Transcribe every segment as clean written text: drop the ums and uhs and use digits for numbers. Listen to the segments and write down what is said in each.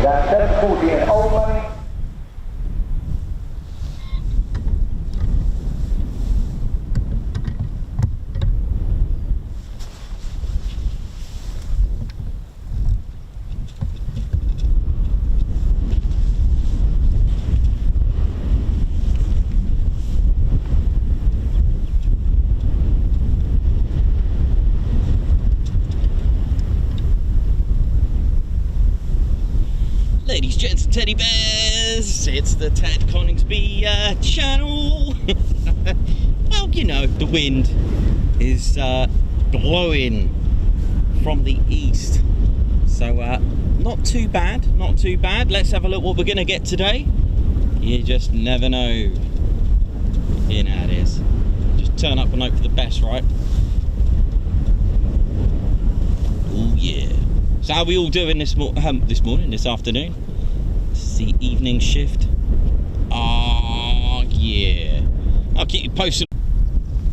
That's 740 in Old Money. Ladies, gents, and teddy bears, it's the Ted Coningsby channel. Well, you know, the wind is blowing from the east, so not too bad, not too bad. Let's have a look what we're going to get today. You just never know. You know how it is. Just turn up and hope for the best, right? Oh yeah. So how are we all doing this afternoon? This is the evening shift. Oh yeah. I'll keep you posted.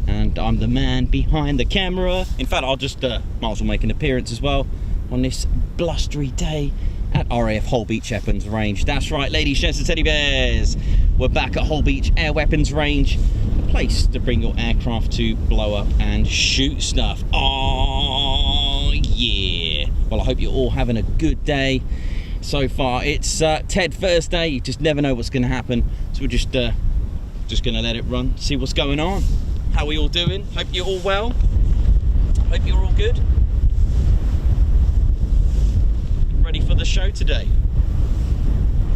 And I'm the man behind the camera. In fact, I'll just might as well make an appearance as well on this blustery day at RAF Holbeach Weapons Range. That's right, ladies, gents, and teddy bears. We're back at Holbeach Air Weapons Range, a place to bring your aircraft to blow up and shoot stuff. Oh yeah. Well, I hope you're all having a good day so far. It's Ted Thursday. You just never know what's going to happen, so we're just going to let it run, see what's going on. How are we all doing? Hope you're all well. Hope you're all good. Ready for the show today.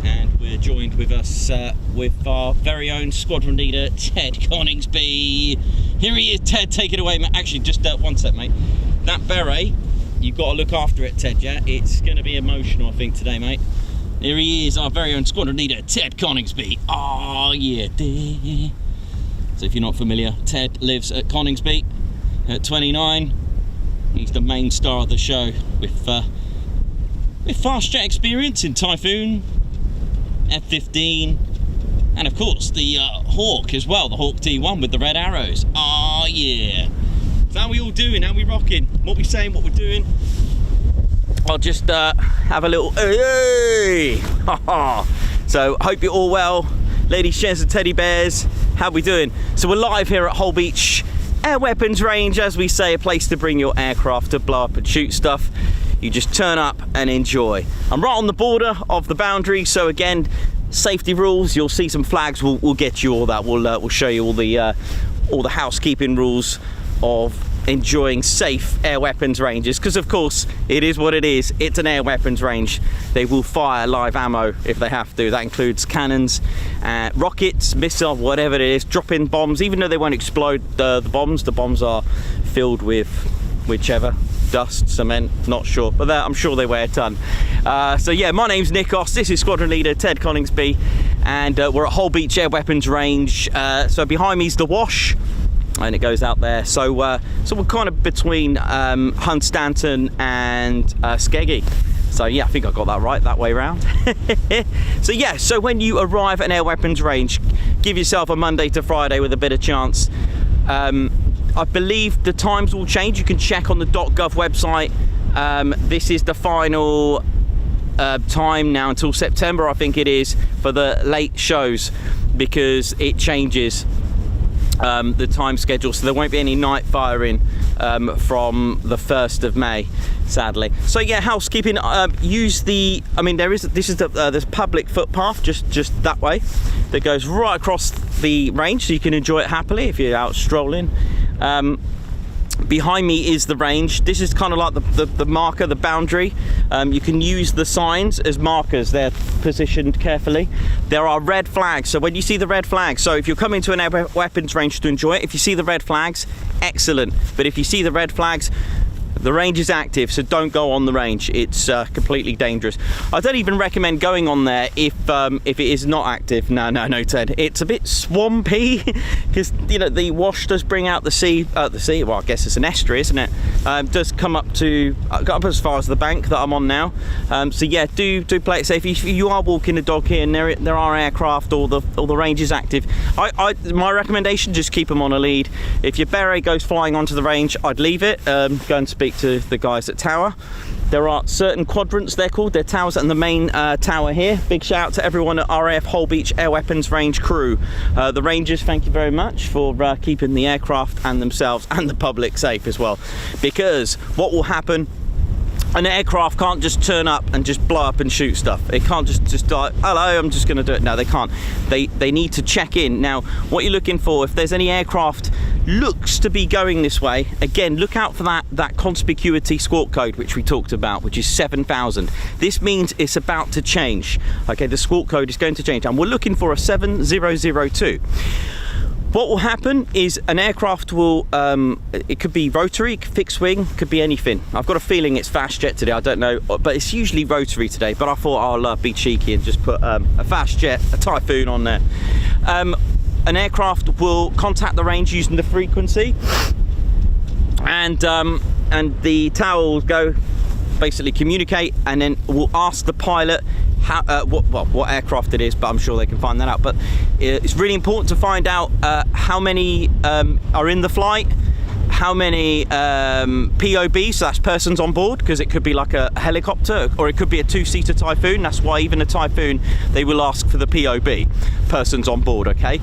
And we're joined with us with our very own squadron leader, Ted Coningsby. Here he is, Ted. Take it away, mate. Actually, just one sec, mate. That beret, you've got to look after it, Ted, yeah? It's going to be emotional, I think, today, mate. Here he is, our very own squadron leader, Ted Coningsby. Oh, yeah. So if you're not familiar, Ted lives at Coningsby at 29. He's the main star of the show with fast jet experience in Typhoon, F-15, and of course the Hawk as well, the Hawk T1 with the red arrows. Oh, yeah. So how we all doing? How we rocking? What we saying? What we're doing? I'll just have a little hey! So hope you're all well, ladies, gents, and teddy bears. How we doing? So we're live here at Holbeach Air Weapons Range, as we say, a place to bring your aircraft to blow up and shoot stuff. You just turn up and enjoy. I'm right on the border of the boundary, so again, safety rules. You'll see some flags. We'll get you all that. We'll show you all the housekeeping rules of enjoying safe air weapons ranges, because of course it is what it is. It's an air weapons range. They will fire live ammo if they have to. That includes cannons, rockets, missiles, whatever it is, drop-in bombs. Even though they won't explode the bombs are filled with whichever, dust, cement, not sure, but I'm sure they weigh a ton. So yeah, my name's Nikos, this is squadron leader Ted Coningsby, and we're at Holbeach Air Weapons Range. So behind me is the Wash, and it goes out there. So we're kind of between Hunstanton and Skeggy. So yeah, I think I got that right, that way around. So yeah, so when you arrive at an air weapons range, give yourself a Monday to Friday with a bit of chance. I believe the times will change. You can check on the .gov website. This is the final time now until September, I think it is, for the late shows, because it changes the time schedule, so there won't be any night firing from the 1st of May, sadly. So yeah, housekeeping. Use the. I mean, there's public footpath just that way that goes right across the range, so you can enjoy it happily if you're out strolling. Behind me is the range. This is kind of like the marker, the boundary. You can use the signs as markers. They're positioned carefully. There are red flags, so when you see the red flags, so if you're coming to an air weapons range to enjoy it, if you see the red flags, excellent. But if you see the red flags, the range is active, so don't go on the range. It's completely dangerous. I don't even recommend going on there if it is not active. No, Ted. It's a bit swampy because, you know, the Wash does bring out the sea. Well, I guess it's an estuary, isn't it? Does come up as far as the bank that I'm on now. So yeah, do play it safe. If you are walking a dog here and there are aircraft or the range is active, my recommendation, just keep them on a lead. If your beret goes flying onto the range, I'd leave it. Go and speak to the guys at Tower. there are certain quadrants, they're called, they're towers, and the main tower here. Big shout out to everyone at RAF Holbeach Air Weapons Range crew. The Rangers, thank you very much for keeping the aircraft and themselves and the public safe as well. Because what will happen, an aircraft can't just turn up and just blow up and shoot stuff. It can't just die, hello, I'm just going to do it. No, they can't. They need to check in. Now, what you're looking for, if there's any aircraft looks to be going this way, again, look out for that conspicuity squawk code which we talked about, which is 7,000. This means it's about to change. Okay, the squawk code is going to change, and we're looking for a 7002. What will happen is an aircraft will, it could be rotary, fixed wing, could be anything. I've got a feeling it's fast jet today, I don't know, but it's usually rotary today, but I thought I'll be cheeky and just put a fast jet, a Typhoon on there. An aircraft will contact the range using the frequency, and the tower will go, basically communicate, and then we'll ask the pilot how, what aircraft it is, but I'm sure they can find that out. But it's really important to find out how many are in the flight, how many POB, so that's persons on board, because it could be like a helicopter, or it could be a two-seater Typhoon. That's why even a Typhoon, they will ask for the POB, persons on board, okay?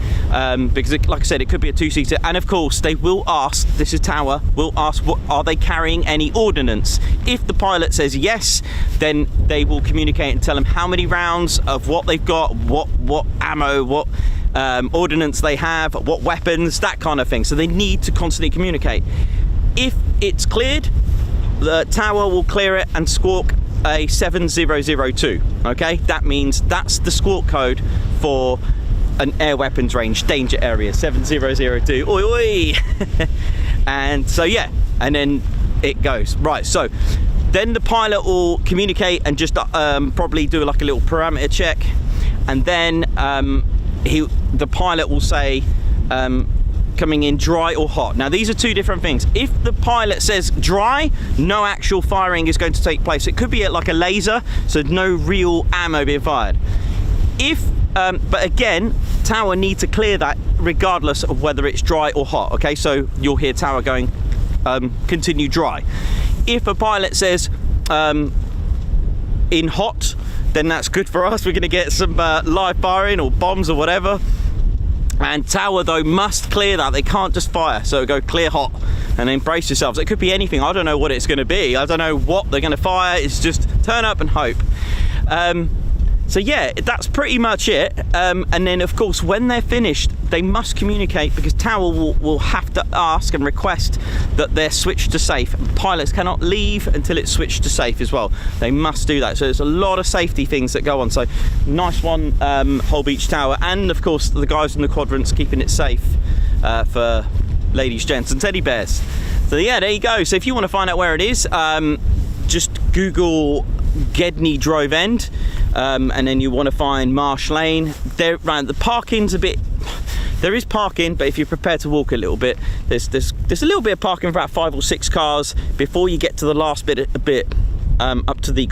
Because like I said, it could be a two-seater, and of course they will ask, this is tower, will ask, what are they carrying any ordnance? If the pilot says yes, then they will communicate and tell them how many rounds of what they've got, what ammo, what ordnance they have, what weapons, that kind of thing. So they need to constantly communicate. If it's cleared, the tower will clear it and squawk a 7002. Okay, that means that's the squawk code for an air weapons range danger area, 7002. Oi oi. And so yeah, and then it goes right. So then the pilot will communicate and just probably do like a little parameter check, and then the pilot will say coming in dry or hot. Now these are two different things. If the pilot says dry, no actual firing is going to take place. It could be like a laser, so no real ammo being fired. If but again, tower need to clear that regardless of whether it's dry or hot. Okay, so you'll hear tower going continue dry. If a pilot says in hot, then that's good for us. We're going to get some live firing or bombs or whatever. And tower though must clear that. They can't just fire, so go clear hot and then brace yourselves. It could be anything. I don't know what it's going to be. I don't know what they're going to fire. It's just turn up and hope. So yeah, that's pretty much it. And then of course when they're finished, they must communicate, because tower will have to ask and request that they're switched to safe. Pilots cannot leave until it's switched to safe as well. They must do that. So there's a lot of safety things that go on. So nice one, Holbeach Tower, and of course the guys in the quadrants keeping it safe for ladies, gents and teddy bears. So yeah, there you go. So if you want to find out where it is, just Google Gedney Drove End, and then you want to find Marsh Lane. There, right, the parking's a bit. There is parking, but if you're prepared to walk a little bit, there's a little bit of parking for about 5 or 6 cars before you get to the last bit. Up to the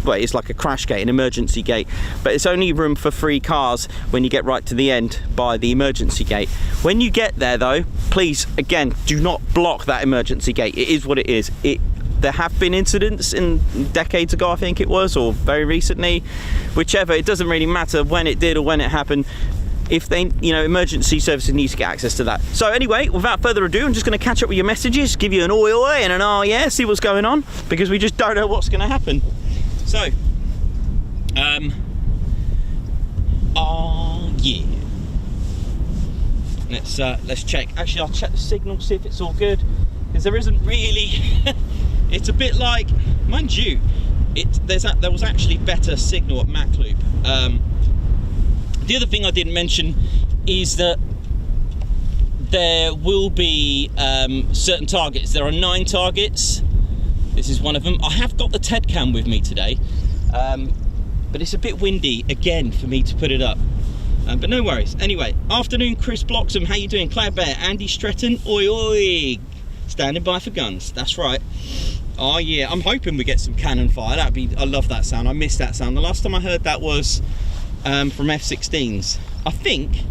well, it's like a crash gate, an emergency gate, but it's only room for 3 cars when you get right to the end by the emergency gate. When you get there though, please again do not block that emergency gate. It is what it is. There have been incidents in decades ago, I think it was, or very recently, whichever. It doesn't really matter when it did or when it happened. If they, emergency services need to get access to that. So anyway, without further ado, I'm just going to catch up with your messages, give you an oi oi and an oh yeah, see what's going on, because we just don't know what's going to happen. So, oh yeah. Let's check. Actually, I'll check the signal, see if it's all good, because there isn't really. It's a bit like, mind you, there was actually better signal at Macloop. The other thing I didn't mention is that there will be certain targets. There are 9 targets. This is one of them. I have got the TED cam with me today, but it's a bit windy again for me to put it up. But no worries. Anyway, afternoon, Chris Bloxham. How you doing? Cloud Bear, Andy Stretton. Oi oi. Standing by for guns. That's right. Oh yeah. I'm hoping we get some cannon fire. I love that sound. I miss that sound. The last time I heard that was from F-16s. I think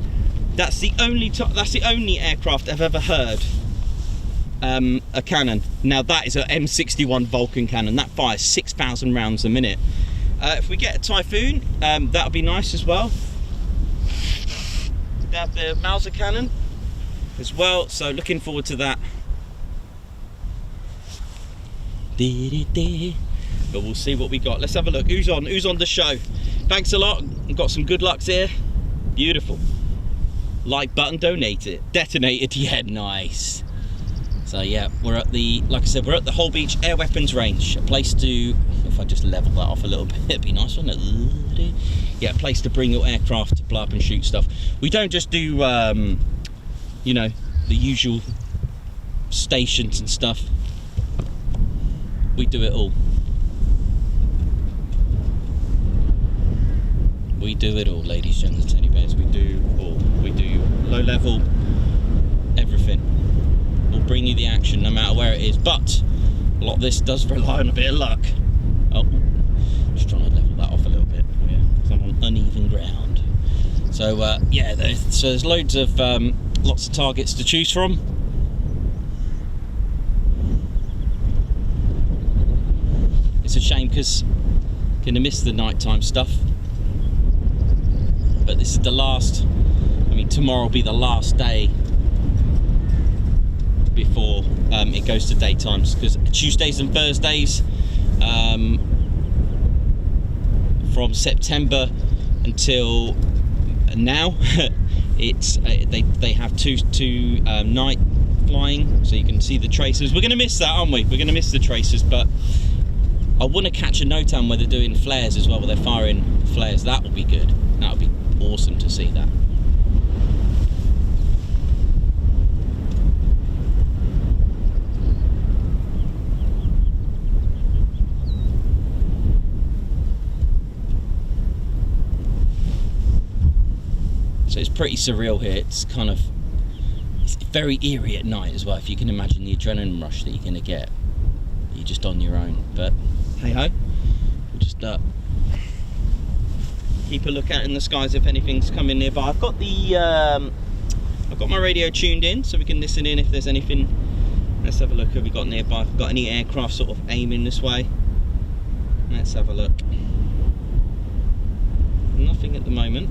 that's the only aircraft I've ever heard a cannon. Now that is an M61 Vulcan cannon that fires 6,000 rounds a minute. If we get a Typhoon, that would be nice as well. We have the Mauser cannon as well, so looking forward to that. But we'll see what we got. Let's have a look. Who's on the show? Thanks a lot. We've got some good lucks here. Beautiful. Like button detonated. Yeah, nice. So yeah, we're at the, like I said, we're at the Holbeach Air Weapons Range. A place to, if I just level that off a little bit, it'd be nice, wouldn't it? Yeah, a place to bring your aircraft to blow up and shoot stuff. We don't just do, you know, the usual stations and stuff. We do it all. We do it all, ladies, gentlemen, teddy bears. We do all. We do low level, everything. We'll bring you the action no matter where it is. But a lot of this does rely on a bit of luck. Oh, just trying to level that off a little bit for you, because I'm on uneven ground. So yeah, there's loads of lots of targets to choose from. It's a shame because I'm gonna miss the nighttime stuff. But this is the last, I mean, tomorrow will be the last day before it goes to daytimes, because Tuesdays and Thursdays from September until now it's they have two night flying, so you can see the tracers. We're going to miss that, aren't we? We're going to miss the tracers, but I want to catch a NOTAM where they're doing flares as well, where they're firing flares. That would be good. That would be awesome to see that. So it's pretty surreal here. It's kind of, it's very eerie at night as well, if you can imagine the adrenaline rush that you're going to get. You're just on your own, but hey ho, we'll just keep a look out in the skies if anything's coming nearby. I've got the I've got my radio tuned in so we can listen in if there's anything. Let's have a look. Have we got nearby? If we've got any aircraft sort of aiming this way. Let's have a look. Nothing at the moment.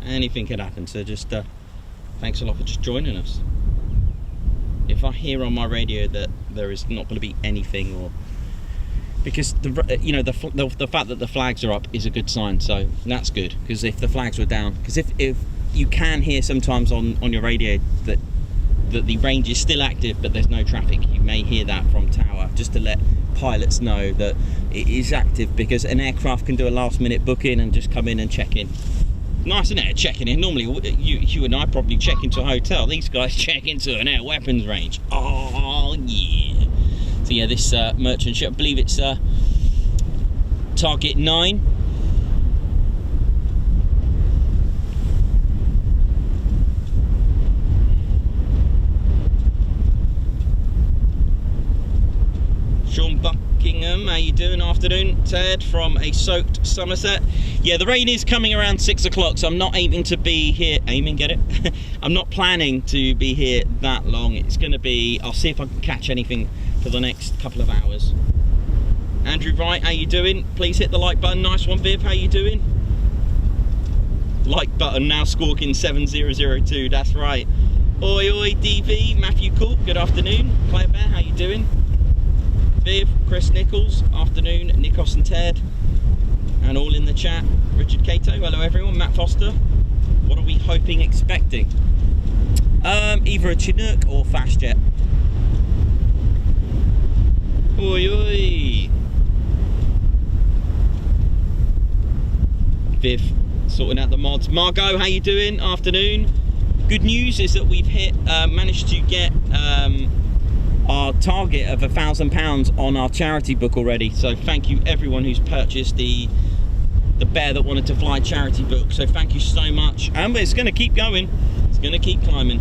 Anything could happen, so just thanks a lot for just joining us. If I hear on my radio that there is not going to be anything, or because you know, the fact that the flags are up is a good sign, so that's good. Because if the flags were down, because if you can hear sometimes on your radio that the range is still active but there's no traffic, you may hear that from tower, just to let pilots know that it is active, because an aircraft can do a last minute booking and just come in and check in. Nice, isn't it? Checking in. Normally you and I probably check into a hotel. These guys check into an air weapons range. Oh yeah. So yeah, this merchant ship, I believe it's target 9. Sean Buckingham, how you doing? Afternoon. Ted from a soaked Somerset. Yeah, the rain is coming around 6 o'clock, so I'm not aiming to be here. Get it? I'm not planning to be here that long. It's going to be, I'll see if I can catch anything for the next couple of hours. Andrew Wright, how you doing? Please hit the like button. Nice one, Viv. How you doing? Like button now squawking 7002. That's right. Oi oi DV. Matthew Cook. Good afternoon. Claire Bear, how you doing? Viv, Chris Nichols, afternoon, Nikos and Ted, and all in the chat. Richard Cato, hello everyone. Matt Foster, what are we hoping, expecting? Either a Chinook or fast jet. Oi oi. Viv, sorting out the mods. Margot, how you doing? Afternoon. Good news is that we've managed to get our target of £1,000 on our charity book already, so thank you everyone who's purchased the bear that wanted to fly charity book. So thank you so much, and it's going to keep going, it's going to keep climbing.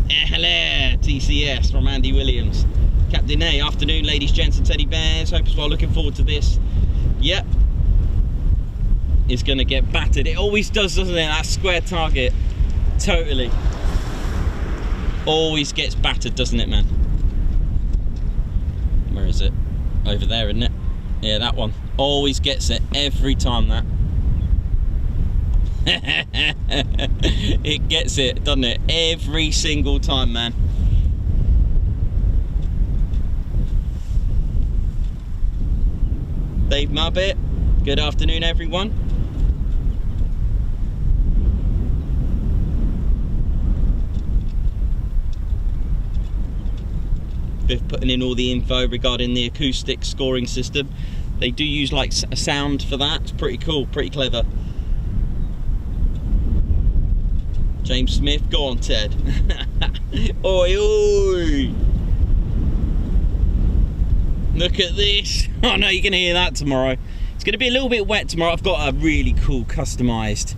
Hello TCS from Andy Williams. Captain A, afternoon ladies, gents and teddy bears, hope as well, looking forward to this. Yep, is going to get battered. It always does, doesn't it? That square target. Totally. Always gets battered, doesn't it, man? Where is it? Over there, isn't it? Yeah, that one. Always gets it every time, that. It gets it, doesn't it? Every single time, man. Dave Mubbit, good afternoon, everyone. Biff putting in all the info regarding the acoustic scoring system. They do use like a sound for that. It's pretty cool, pretty clever. James Smith, go on, Ted. Oi, oi! Look at this. Oh no, you're gonna hear that tomorrow. It's gonna be a little bit wet tomorrow. I've got a really cool customized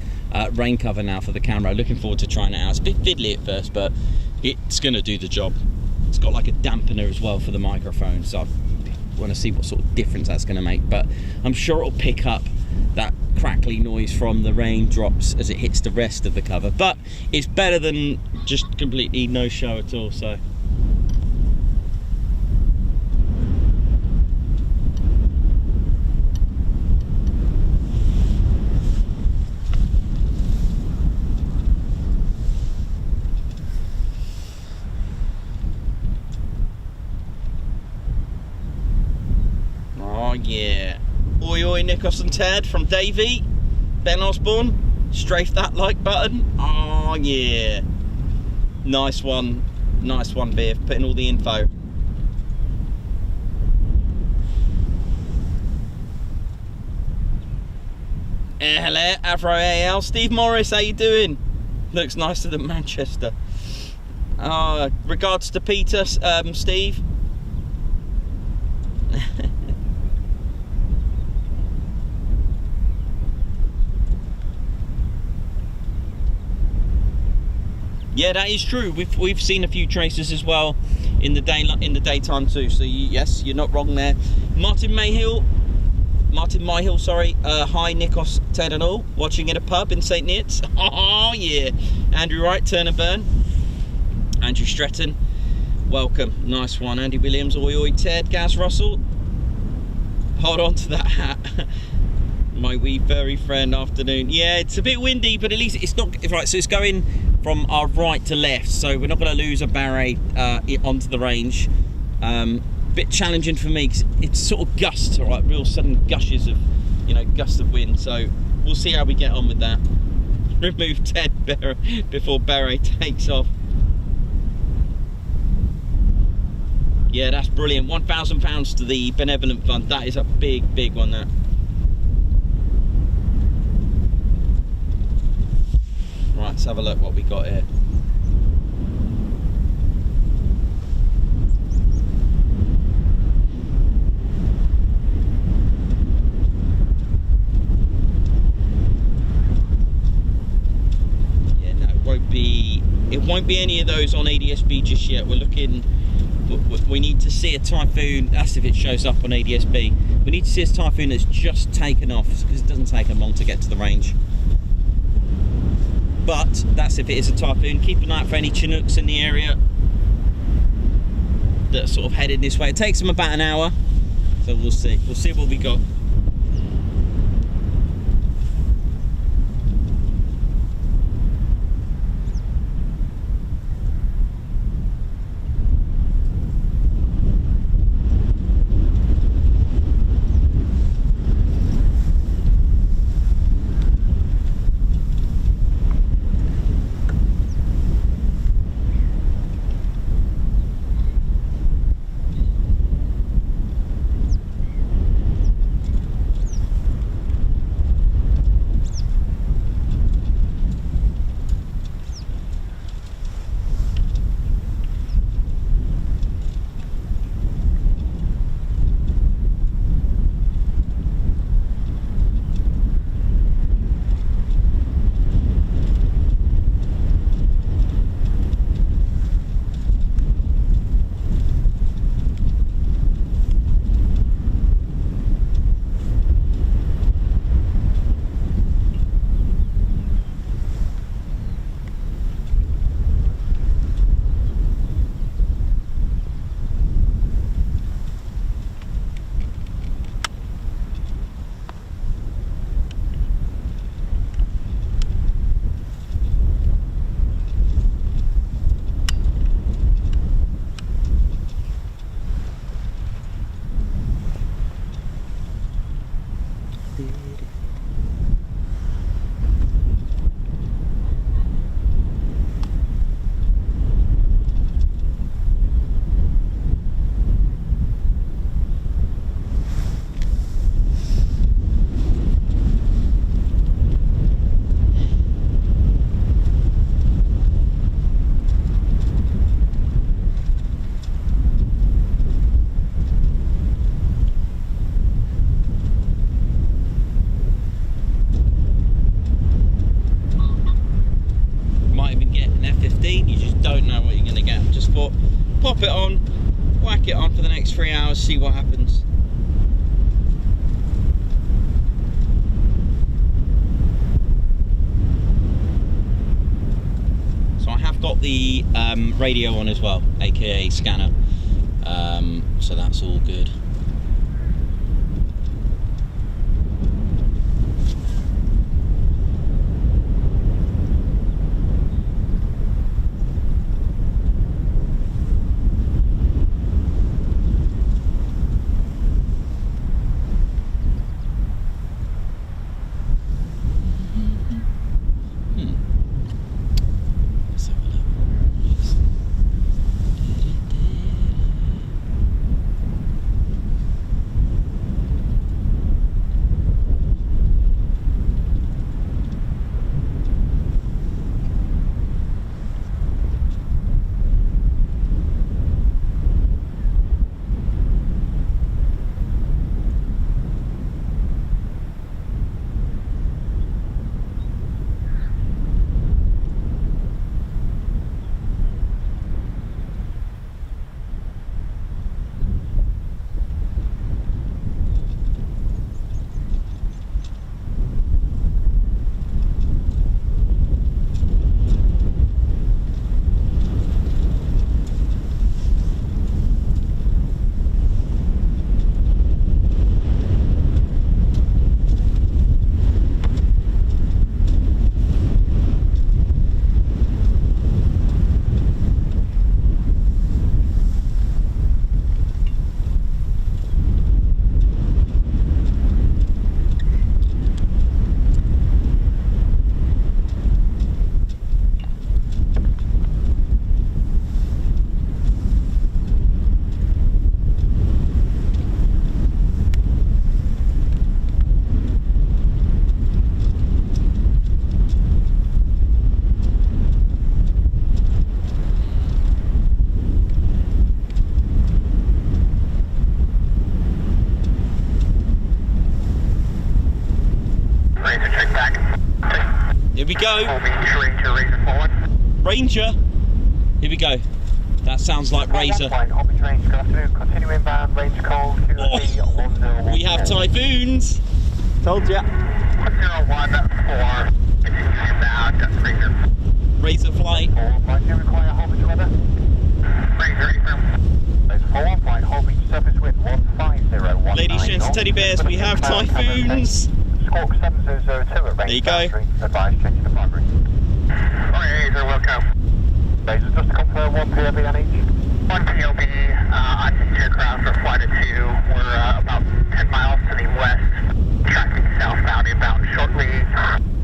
rain cover now for the camera. Looking forward to trying it out. It's a bit fiddly at first, but it's gonna do the job. It's got like a dampener as well for the microphone, so I want to see what sort of difference that's going to make. But I'm sure it'll pick up that crackly noise from the raindrops as it hits the rest of the cover. But it's better than just completely no show at all. So yeah. Oi oi Nikos and Ted from Davey. Ben Osborne. Strafe that like button. Oh yeah. Nice one. Nice one, Biff. Putting all the info. Hello, Afro AL. Steve Morris, how you doing? Looks nicer than Manchester. Regards to Peter, Steve. Yeah, that is true. We've seen a few tracers as well in the daytime too. So yes, you're not wrong there. Martin Myhill, sorry. Hi Nikos, Ted and all. Watching at a pub in St Neots. Oh yeah. Andrew Wright, Turner Burn. Andrew Stretton, welcome. Nice one. Andy Williams, oi oi Ted. Gaz Russell. Hold on to that hat. My wee furry friend, afternoon. Yeah, it's a bit windy, but at least it's not right. So it's going from our right to left, so we're not going to lose a barre onto the range. Bit challenging for me because it's sort of gusts, all right, real sudden gushes of, gusts of wind. So we'll see how we get on with that. Remove Ted before barre takes off. Yeah, that's brilliant. £1,000 to the benevolent fund. That is a big one. That. Right, let's have a look what we got here. Yeah, no, it won't be any of those on ADSB just yet. We're looking. We need to see a Typhoon. That's if it shows up on ADSB. We need to see a Typhoon that's just taken off because it doesn't take them long to get to the range. But that's if it is a Typhoon. Keep an eye out for any Chinooks in the area that are sort of headed this way. It takes them about an hour, so we'll see. We'll see what we got. thought, pop it on, whack it on for the next 3 hours, see what happens. So I have got the radio on as well, aka scanner, so that's all good. Here we go. Ranger. Here we go. That sounds like Razor. Oh, we have Typhoons. Told ya. 101 Razor flight. Ladies, gents, teddy bears, we have Typhoons. Squawk 7002 at there you go. Advice changing the primary. Razor will go. Razor, just to confirm, 1 POV on each. 1 POV on each aircraft are flighted to. We're about 10 miles to the west, tracking southbound inbound shortly.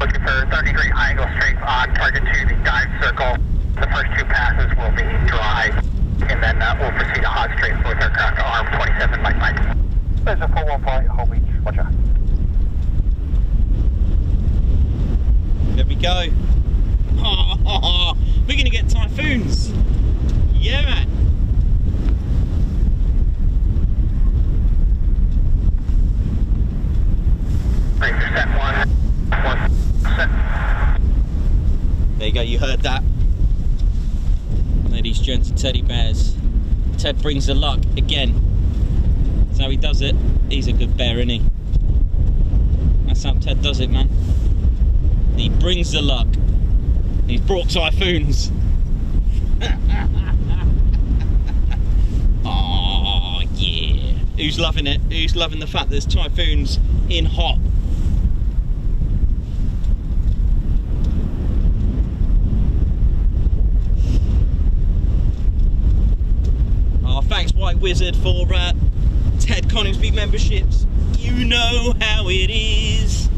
Looking for 30-degree high angle strafe on target to the dive circle. The first 2 passes will be dry, and then we'll proceed to hot strafe with aircraft arm 27 like Mike. There's a 415 Holbeach, roger. There we go. Oh, we're going to get Typhoons. Yeah, man. Razor set 1 set. There you go, you heard that. Ladies, gents, and teddy bears. Ted brings the luck again. That's how he does it. He's a good bear, isn't he? That's how Ted does it, man. He brings the luck. He's brought Typhoons. Oh, yeah. Who's loving it? Who's loving the fact there's Typhoons in hot? Oh, thanks, White Wizard, for Ted Coningsby memberships. You know how it is.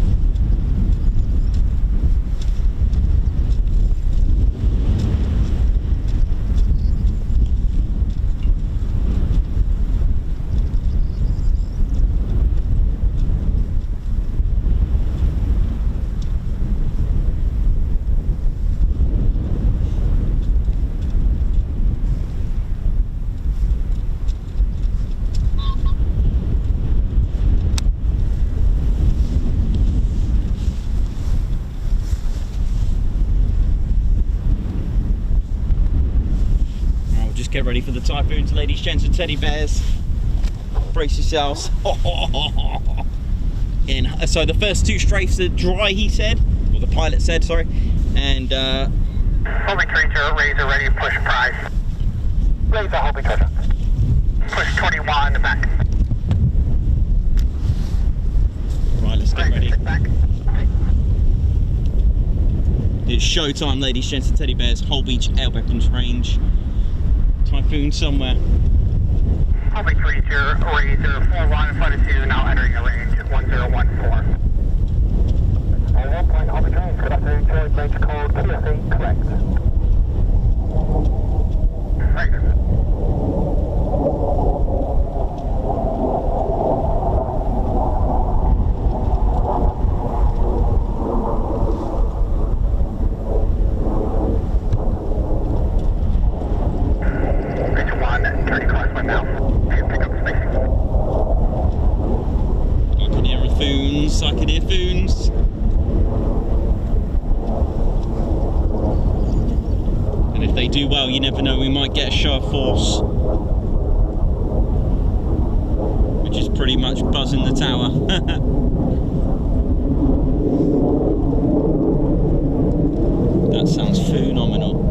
just get ready for the Typhoons, ladies, gents and teddy bears. Brace yourselves. So the first 2 strafes are dry, he said, or the pilot said, sorry, and Holbeach Ranger, Razor ready to push prize. Razor, Holbeach Ranger. Push 21 in the back. Right, let's get ready. Back. It's showtime, ladies, gents and teddy bears. Holbeach Air Weapons Range. Typhoon somewhere. Holbeach Ranger, Razor, 41 in front of 2, now entering a range at 1014. 1 point, Holbeach Range, good afternoon, joint range code TFA, correct. Razor. I can hear Foons. And if they do well, you never know, we might get a show of force, which is pretty much buzzing the tower. That sounds phenomenal.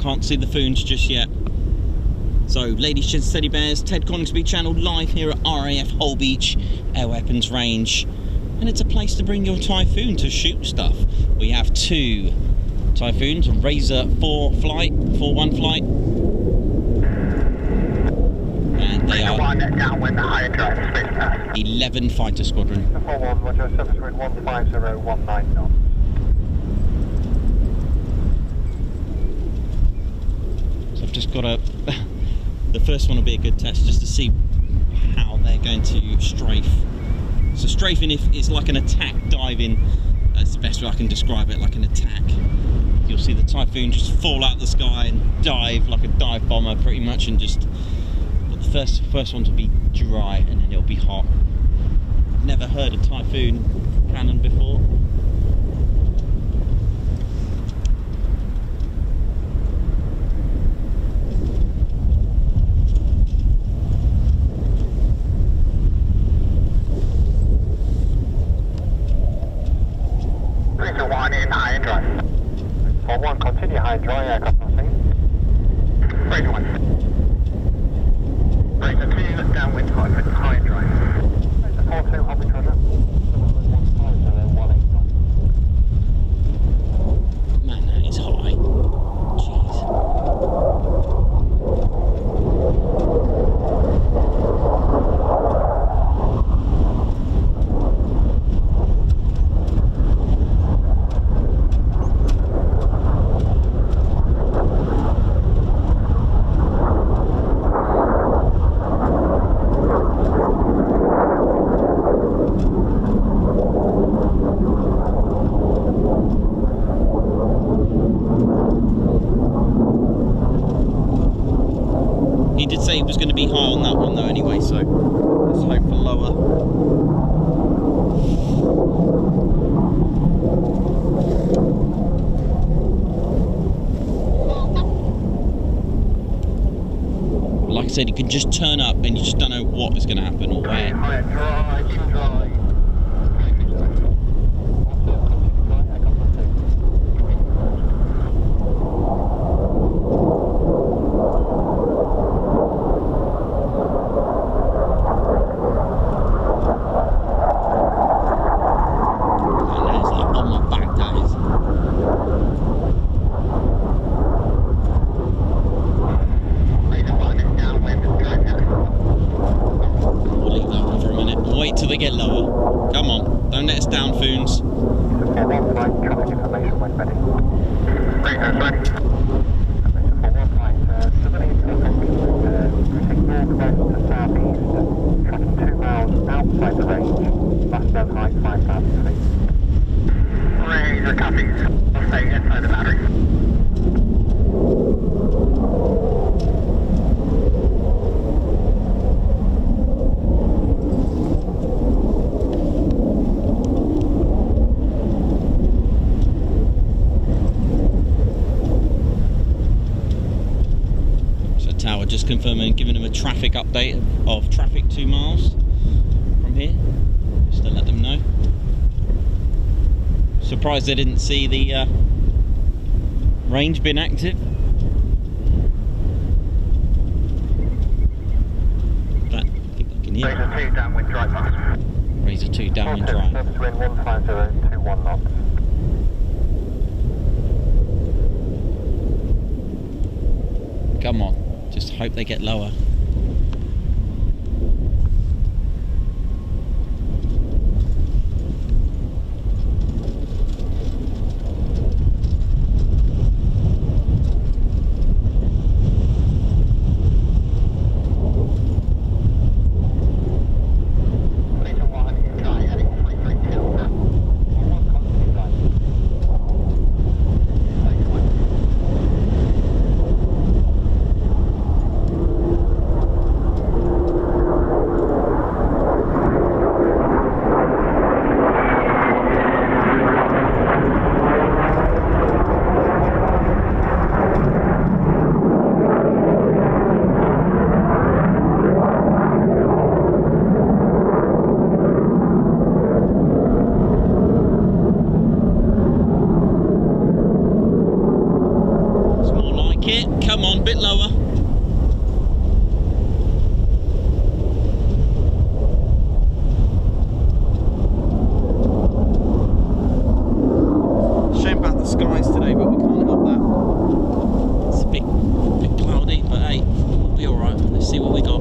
Can't see the Foons just yet. So, ladies, gents, teddy bears, Ted Coningsby channel live here at RAF Holbeach Air Weapons Range, and it's a place to bring your Typhoon to shoot stuff. We have 2 Typhoons, a Razor 4-1 flight, and they are downwind, higher drive, space pass. 11 fighter squadron. 41, Roger, 7-150-19 knots. I've just got a the first one will be a good test just to see how they're going to strafe. So strafing is like an attack diving. That's the best way I can describe it, like an attack. You'll see the Typhoon just fall out of the sky and dive like a dive bomber pretty much, and just, but the first ones will be dry and then it'll be hot. Never heard a Typhoon cannon before. Continue high and dry, aircraft on scene. Razor 1. Razor 2, downwind, high and dry. Razor 4-2, Holbeach Roger. 7-150-18 knots. Man, that is high. Jeez. He did say he was going to be high on that one though anyway, so let's hope for lower. Like I said, it can just turn up and you just don't know what is going to happen or where. High and dry, keep dry. That's ready. For one flight, civilian traffic, routing northwest to southeast, tracking 2 miles outside the range, last known height 5,000 feet. Razor copies. We'll stay inside the battery. Tower just confirming, giving them a traffic update of traffic 2 miles from here, just to let them know. Surprised they didn't see the range being active. But I think I can hear it. Razor 2 downwind drive pass. Razor 2 downwind drive. Surface wind 15021 knots. Come on. Just hope they get lower. Come on, bit lower. Shame about the skies today, but we can't help that. It's a bit cloudy, but hey, we'll be alright. Let's see what we got.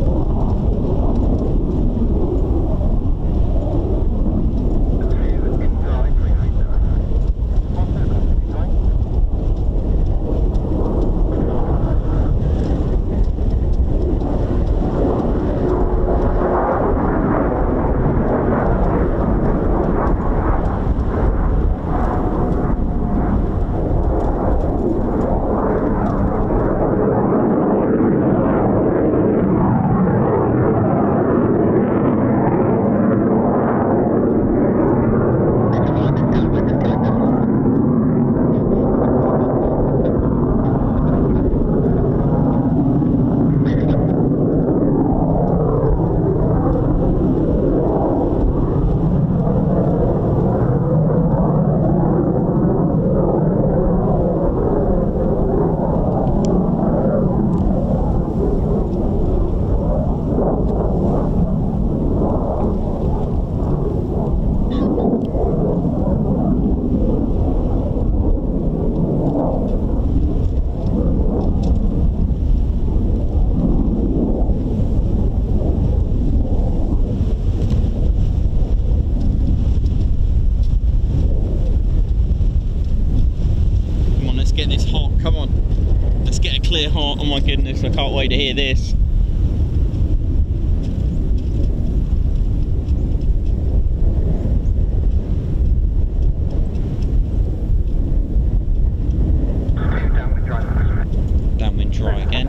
Clear heart, oh my goodness, I can't wait to hear this. Downwind dry again.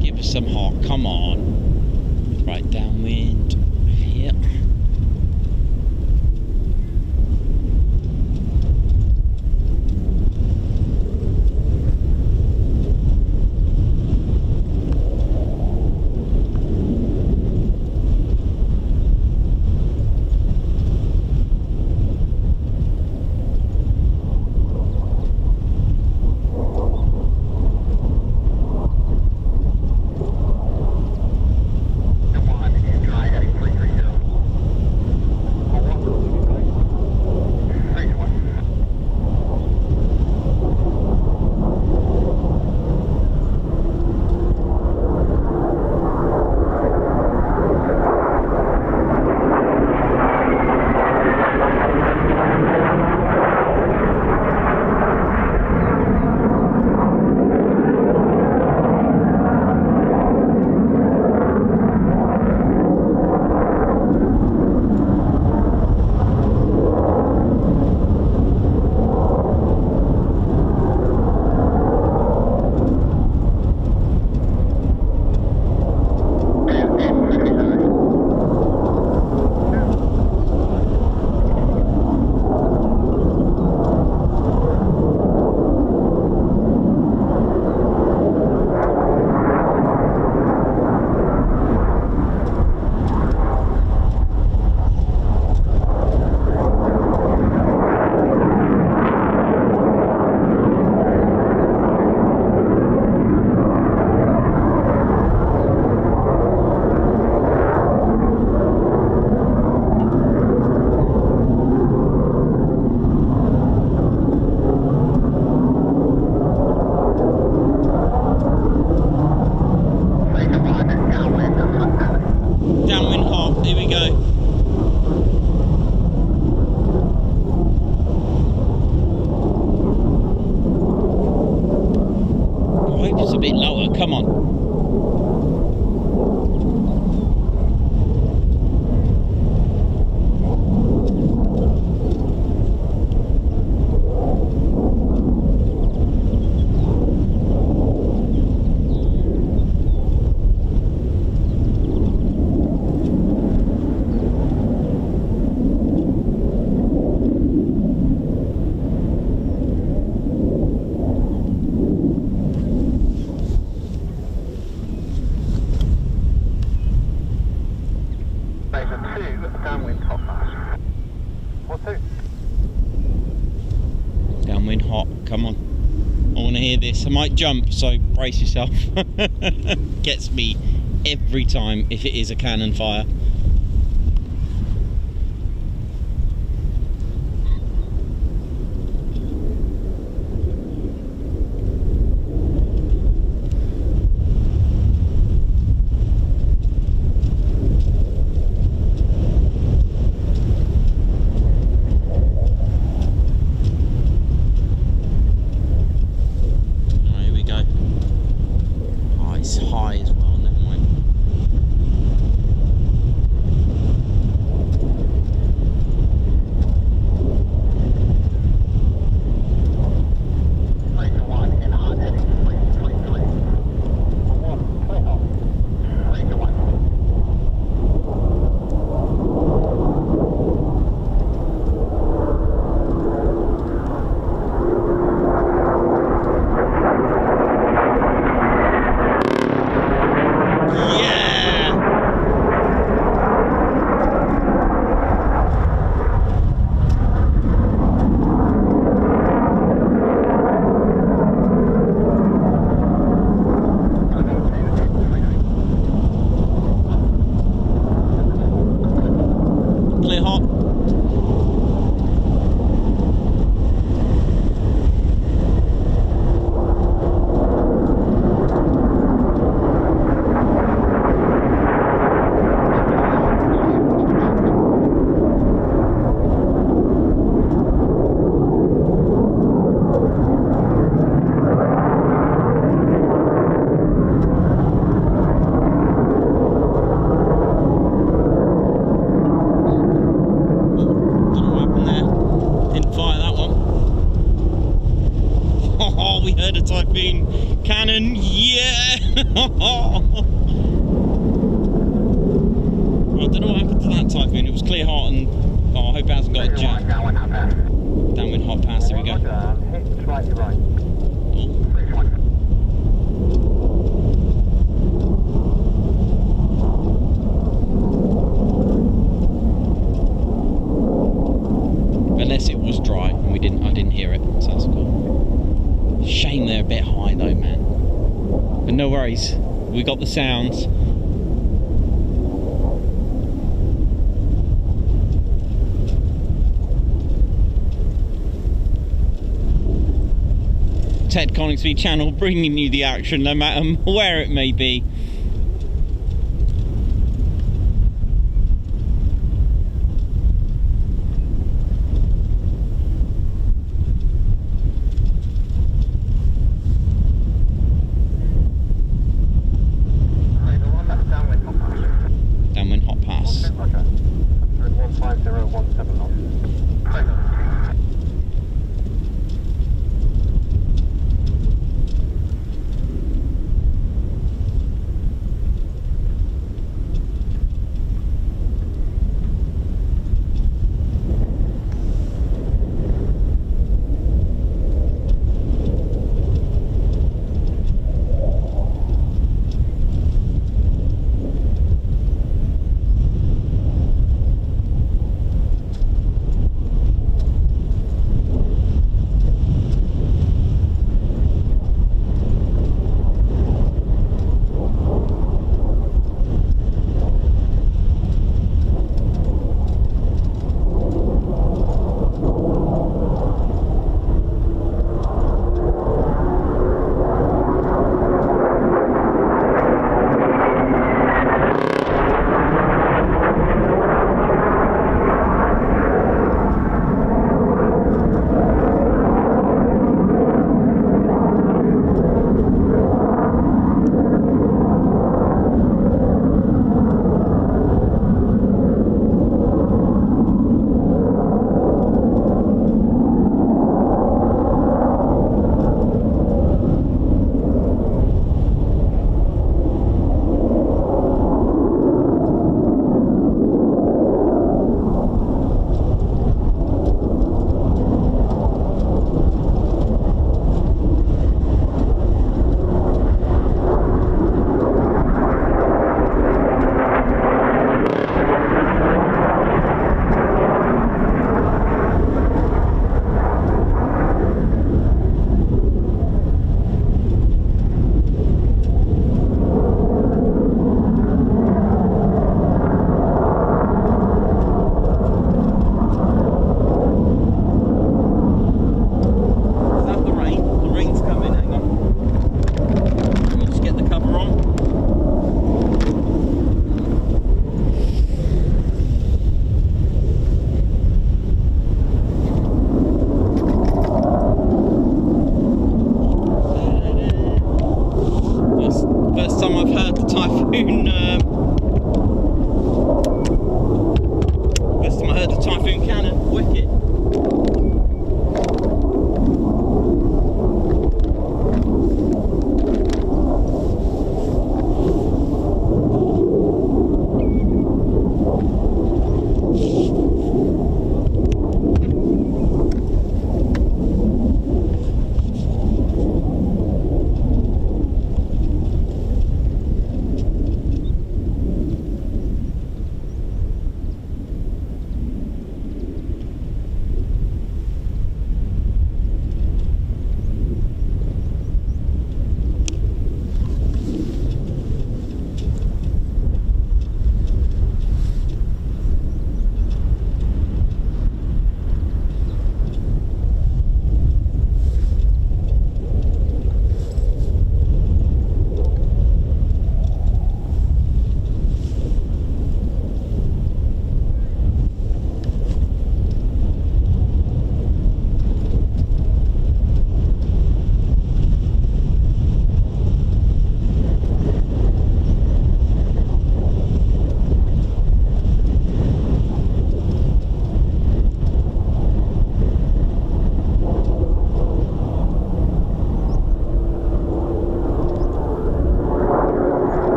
Give us some heart, come on. Right, downwind. Yep. come on. Downwind hot, come on. I want to hear this. I might jump, so brace yourself. Gets me every time if it is a cannon fire. High as well, never mind. Typhoon cannon, yeah! I don't know what happened to that Typhoon. It was clear hot and oh, I hope it hasn't got a jam. Downwind hot pass, there we go. Hit slightly right. Unless it was dry and I didn't hear it, so that's cool. Shame they're a bit high though, man. But no worries, we got the sounds. Ted Coningsby channel bringing you the action no matter where it may be. Downwind hot pass. Okay, roger. 15017 knots.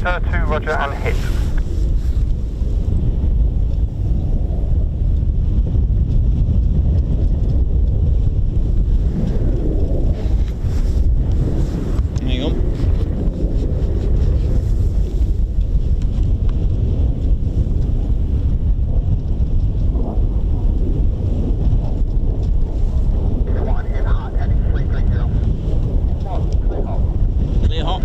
sir, 2 roger and hit. Hang on. Clear hot.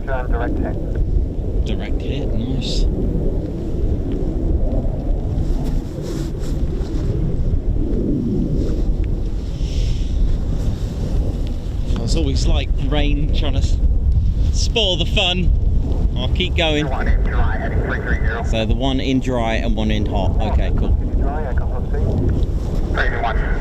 Direct hit. Direct hit, nice. It's always like rain trying to spoil the fun. I'll keep going. One in dry, heading 330. So the one in dry and one in hot. Okay, cool. Dry, aircraft on scene. 321.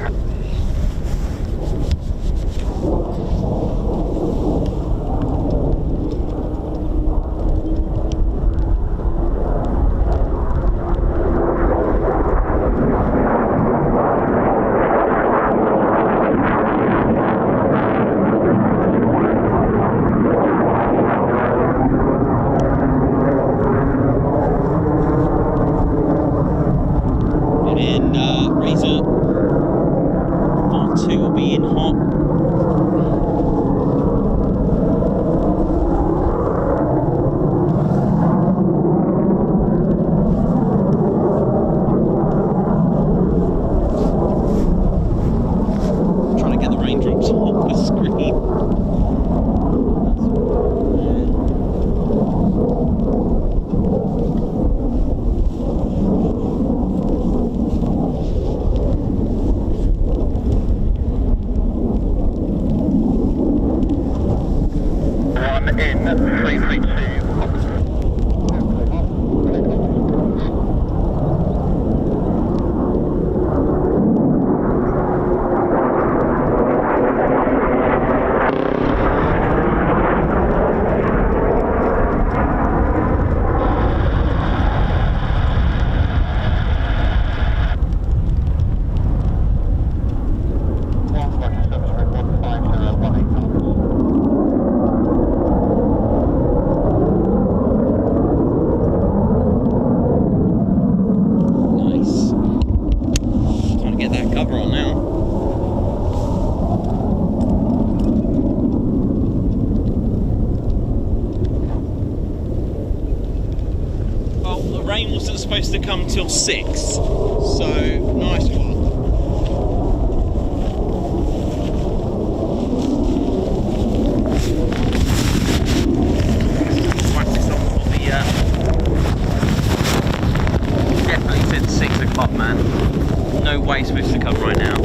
rain wasn't supposed to come till 6, so nice one. Whack this on for the definitely said 6 o'clock, man. No way supposed to come right now.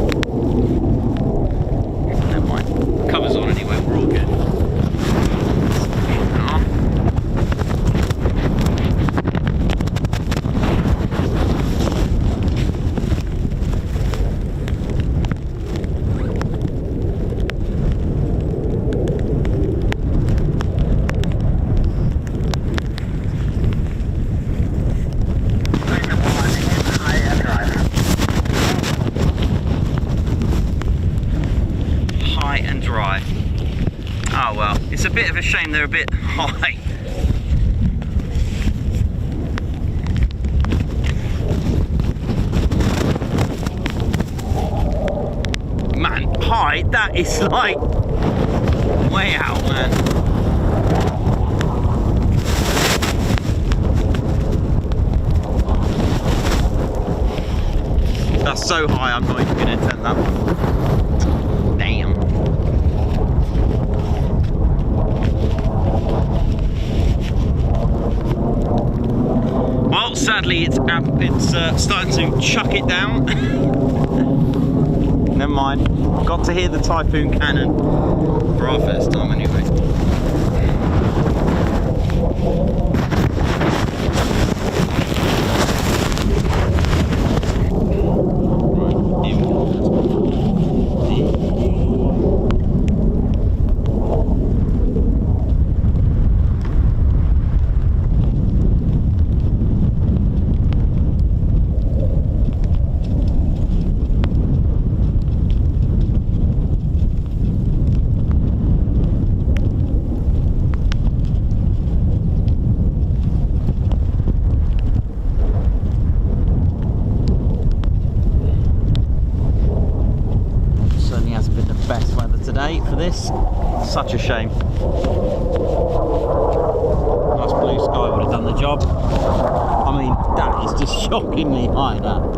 Never mind. Cover's on anyway, we're all good. Oh well, it's a bit of a shame they're a bit high. Man, high, that is like way out, man. That's so high, I'm not even going to attempt that. Damn. Well, sadly, it's starting to chuck it down. Never mind. Got to hear the Typhoon cannon for our first time, anyway. Right, here we go. For this, such a shame. Nice blue sky would have done the job. I mean, that is just shockingly high, that.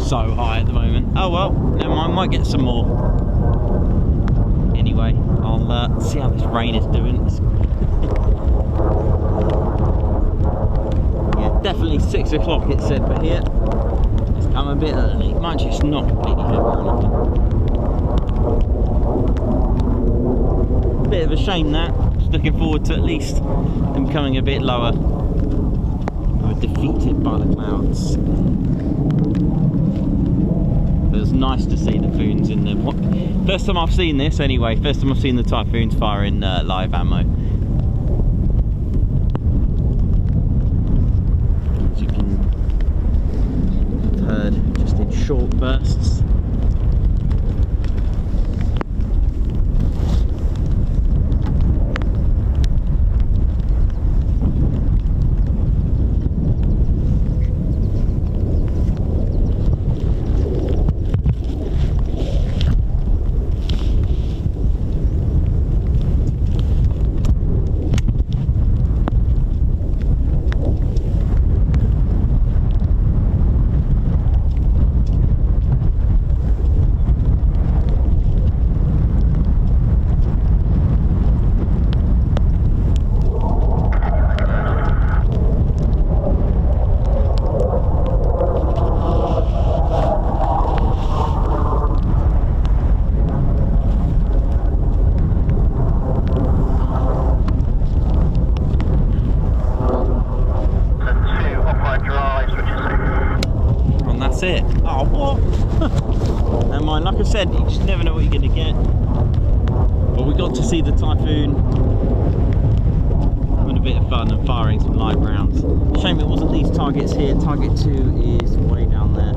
So high at the moment. Oh well, never mind, might get some more. Anyway, I'll see how this rain is doing. Yeah, definitely 6 o'clock it said, but here it's come a bit early. Mind you, it's not completely heavy or anything. Bit of a shame that. Just looking forward to at least them coming a bit lower. We're defeated by the clouds. It was nice to see the Typhoons in them. First time I've seen this anyway, first time I've seen the Typhoons firing live ammo. As you can have heard, just in short bursts. Oh, what? Never mind, like I said, you just never know what you're going to get. But we got to see the Typhoon having a bit of fun and firing some live rounds. Shame it wasn't these targets here. Target 2 is way down there.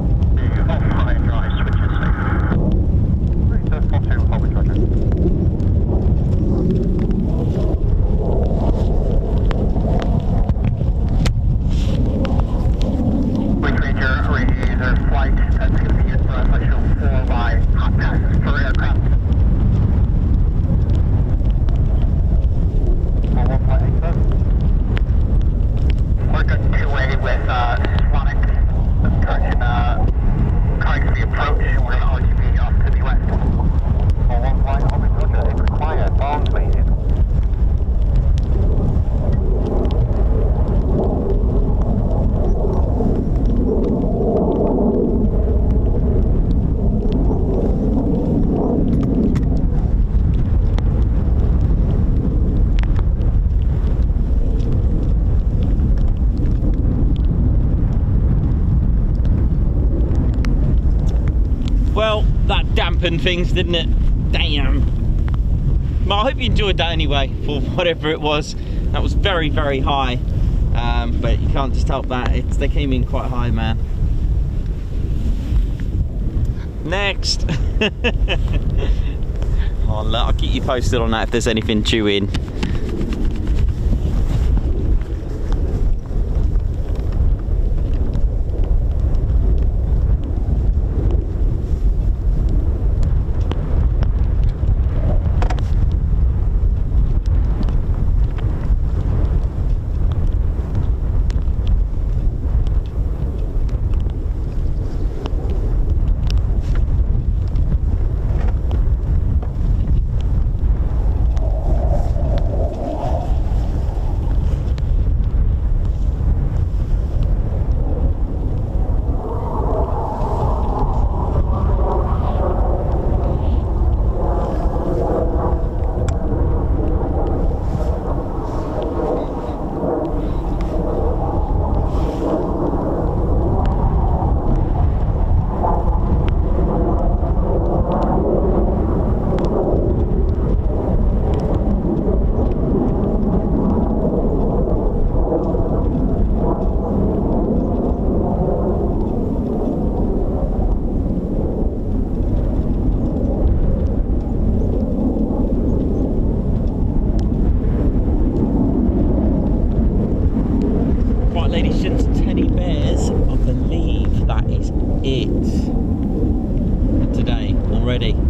Well, that dampened things, didn't it? Damn. Well, I hope you enjoyed that anyway, for whatever it was. That was very, very high. But you can't just help that. They came in quite high, man. Next. I'll keep you posted on that if there's anything due in.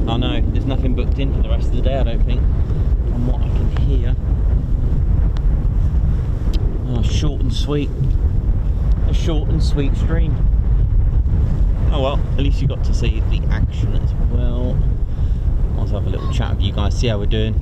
I know, there's nothing booked in for the rest of the day, I don't think, from what I can hear. Oh, short and sweet. A short and sweet stream. Oh well, at least you got to see the action as well. I'll have a little chat with you guys, see how we're doing.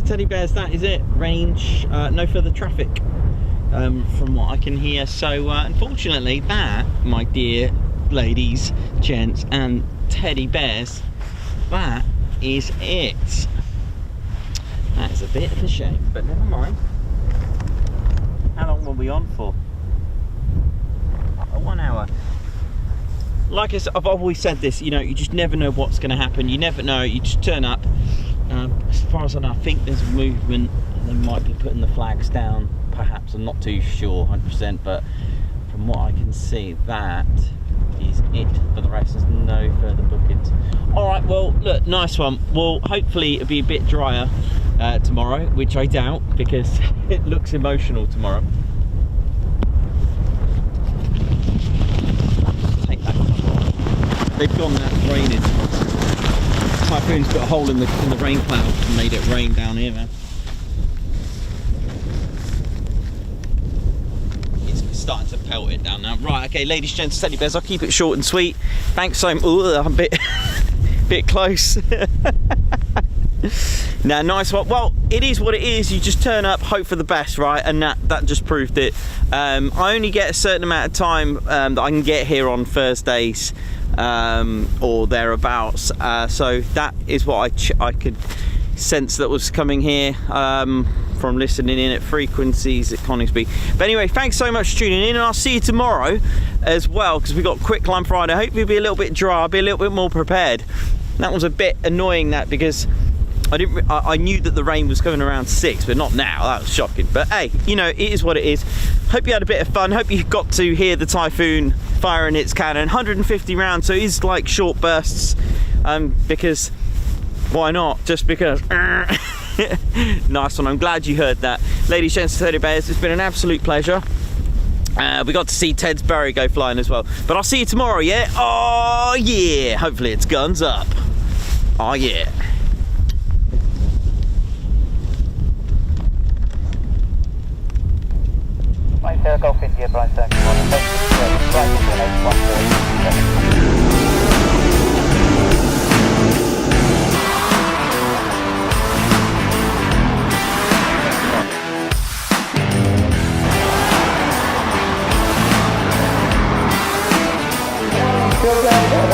Teddy bears, that is it. Range, no further traffic from what I can hear. So unfortunately that, my dear ladies, gents and teddy bears, that is it. That is a bit of a shame, but never mind. How long were we on for? 1 hour. Like I've always said this, you know, you just never know what's going to happen. You never know, you just turn up. As far as I know, I think there's movement. They might be putting the flags down, perhaps. I'm not too sure 100%, but from what I can see, that is it for the rest. There's no further bookings. All right, well, look, nice one. Well, hopefully it'll be a bit drier tomorrow, which I doubt because it looks emotional tomorrow. Take that. They've gone now, it's raining. Typhoon's got a hole in the rain cloud and made it rain down here, man. It's starting to pelt it down now. Right, okay, ladies, gents, teddy bears, I'll keep it short and sweet. Thanks so much. I'm a bit close. Now, nice one. Well, it is what it is. You just turn up, hope for the best, right? And that just proved it. I only get a certain amount of time that I can get here on Thursdays or thereabouts. So that is what I could sense that was coming here from listening in at frequencies at Coningsby. But anyway, thanks so much for tuning in, and I'll see you tomorrow as well, because we've got Quick Climb Friday. I hope you'll be a little bit dry. I'll be a little bit more prepared. That was a bit annoying, that, because I knew that the rain was coming around 6, but not now. That was shocking. But hey, you know, it is what it is. Hope you had a bit of fun. Hope you got to hear the Typhoon firing its cannon. 150 rounds, so it is like short bursts, because why not? Just because. Nice one. I'm glad you heard that. Ladies, gents, teddy bears, it's been an absolute pleasure. We got to see Ted's Berry go flying as well. But I'll see you tomorrow, yeah? Oh, yeah. Hopefully it's guns up. Oh, yeah. Right there, Golf India, Brian Circle 1, Still down there.